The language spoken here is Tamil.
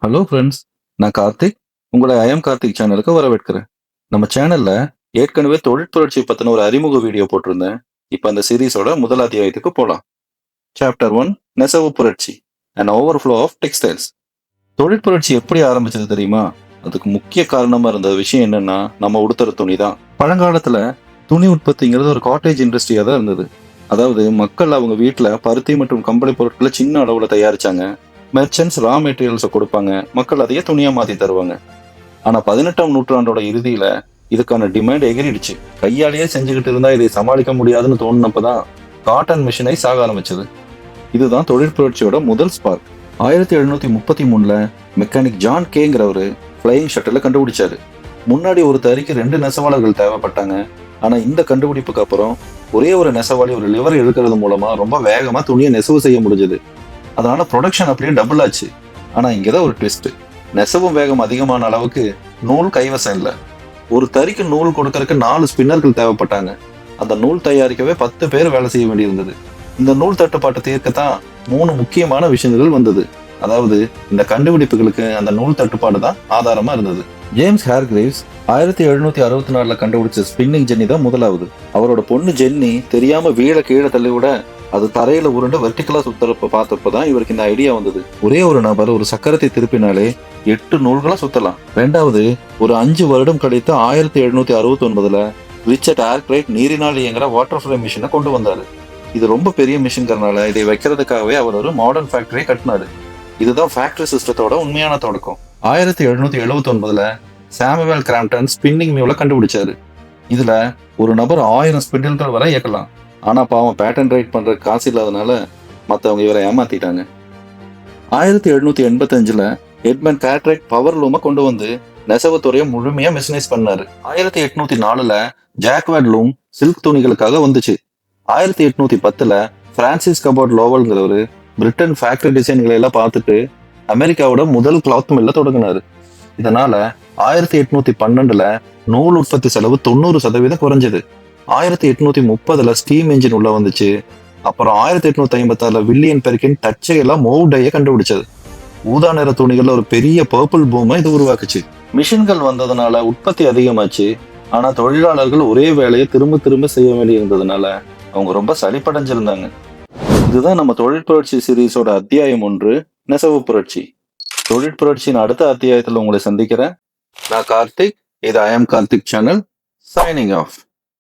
ஹலோ ஃப்ரெண்ட்ஸ், நான் கார்த்திக். உங்களை ஐஎம் கார்த்திக் சேனலுக்கு வரவேற்கிறேன். நம்ம சேனல்ல ஏற்கனவே தொழிற்புரட்சி பத்தின ஒரு அறிமுக வீடியோ போட்டிருந்தேன். இப்போ அந்த சீரீஸோட முதல் அத்தியாயத்துக்கு போலாம். சாப்டர் 1, நெசவு புரட்சி அண்ட் ஓவர்ஃப்ளோ ஆஃப் டெக்ஸ்டைல்ஸ். தொழிற்புரட்சி எப்படி ஆரம்பிச்சது தெரியுமா? அதுக்கு முக்கிய காரணமா இருந்த விஷயம் என்னன்னா, நம்ம உடுத்துற துணி தான். பழங்காலத்துல துணி உற்பத்திங்கிறது ஒரு காட்டேஜ் இண்டஸ்ட்ரியா தான் இருந்தது. அதாவது மக்கள் அவங்க வீட்டுல பருத்தி மற்றும் கம்பளி பொருட்களை சின்ன அளவுல தயாரிச்சாங்க. மெர்ச்சன்ட்ஸ் ரா மெட்டீரியல்ஸை கொடுப்பாங்க, மக்கள் அதையே துணியா மாத்தி தருவாங்க. ஆனா 18ஆம் நூற்றாண்டோட இறுதியில இதுக்கான டிமாண்ட் எகிரிடுச்சு. கையாலேயே செஞ்சுக்கிட்டு இருந்தா இதை சமாளிக்க முடியாதுன்னு தோணுனப்பதான் காட்டன் மிஷினை சாக ஆரம்பிச்சது. இதுதான் தொழிற்புரட்சியோட முதல் ஸ்பார்க். 1733ல மெக்கானிக் ஜான் கேங்கிறவரு ஃபிளையிங் ஷட்டிலை கண்டுபிடிச்சாரு. முன்னாடி ஒரு தறிக்கு 2 நெசவாளர்கள் தேவைப்பட்டாங்க. ஆனா இந்த கண்டுபிடிப்புக்கு அப்புறம் ஒரே ஒரு நெசவாளி ஒரு லிவர் இழுக்கிறது மூலமா ரொம்ப வேகமா துணியை நெசவு செய்ய முடிஞ்சது. அதனால ப்ரொடக்ஷன் அப்படியே டபுள் ஆச்சு. ஆனா இங்கதான் ஒரு ட்விஸ்ட். நெசவும் வேகம் அதிகமான அளவுக்கு நூல் கைவசம் இல்லை. ஒரு தறிக்கு நூல் கொடுக்கறதுக்கு 4 ஸ்பின்னர்கள் தேவைப்பட்டாங்க. அந்த நூல் தயாரிக்கவே 10 பேர் வேலை செய்ய வேண்டியிருந்தது. இந்த நூல் தட்டுப்பாட்டை தீர்க்கத்தான் 3 முக்கியமான விஷயங்கள் வந்தது. அதாவது இந்த கண்டுபிடிப்புகளுக்கு அந்த நூல் தட்டுப்பாடு தான் ஆதாரமா இருந்தது. ஜேம்ஸ் ஹார்கிரீவ்ஸ் 1764ல கண்டுபிடிச்ச ஸ்பின்னிங் ஜென்னி தான் முதலாவது. அவரோட பொண்ணு ஜென்னி தெரியாம கீழே தள்ளி விட அது தரையில உருண்டு வெர்டிகலா சுத்தறப்ப பார்த்தப்பதான் இவருக்கு இந்த ஐடியா வந்தது. ஒரே ஒரு நபர் ஒரு சக்கரத்தை திருப்பினாலே 8 நூல்களா சுத்தலாம். ரெண்டாவது, ஒரு 5 வருடம் கழித்து 1769ல ரிச்சர்ட் ஆர்க்ரைட் நீரினால் இயங்குற வாட்டர் ஃப்ரேம் மிஷினை கொண்டு வந்தாரு. இது ரொம்ப பெரிய மிஷின்கிறனால இதை வைக்கிறதுக்காகவே அவர் ஒரு மாடர்ன் ஃபேக்டரியை கட்டினாரு. இதுதான் ஃபேக்டரி சிஸ்டத்தோட உண்மையான தொடக்கம். 1779ல சாமுவேல் கிராம்ப்டன் ஸ்பின்னிங் மியூலை கண்டுபிடிச்சாரு. இதுல ஒரு நபர் 1000 ஸ்பிண்டில்கள் வரை இயக்கலாம். ஆனா பாவம் பேட்டன் ரைட் பண்ற காசு இல்லாதனால மத்தவங்க இவரை ஏமாத்திட்டாங்க. 1785ல எட்மண்ட் கார்ட்ரைட் பவர் லூமை கொண்டு வந்து நெசவுத்துறையை முழுமையா மிஷினைஸ் பண்ணாரு. 1804ல ஜாக்வாட் லூம் சில்க் துணிகளுக்காக வந்துச்சு. 1810ல பிரான்சிஸ் கபோர்ட் லோவல்ங்கிறவரு பிரிட்டன் ஃபேக்டரி டிசைன்களை எல்லாம் பார்த்துட்டு அமெரிக்காவோட முதல் கிளாத் மில்ல தொடங்கினாரு. இதனால 1812ல நூல் உற்பத்தி செலவு 90% குறைஞ்சது. 1830ல ஸ்டீம் என்ஜின் உள்ள வந்துச்சு. அப்புறம் 1856ல வில்லியன் பெர்கின் டச்சை எல்லாம் மோவ்டையை கண்டுபிடிச்சது. ஊதா நிற துணிகள்ல ஒரு பெரிய பர்பிள் பூமை இது உருவாக்குச்சு. மிஷின்கள் வந்ததுனால உற்பத்தி அதிகமாச்சு. ஆனா தொழிலாளர்கள் ஒரே வேலையை திரும்ப திரும்ப செய்ய வேண்டி இருந்ததுனால அவங்க ரொம்ப சலிப்படைஞ்சிருந்தாங்க. இதுதான் நம்ம தொழிற்புரட்சி சீரீஸோட அத்தியாயம் 1, நெசவு புரட்சி. தொழிற்புரட்சியின் அடுத்த அத்தியாயத்துல உங்களை சந்திக்கிறேன். நான் கார்த்திக். இது I'm Karthik channel. Signing of.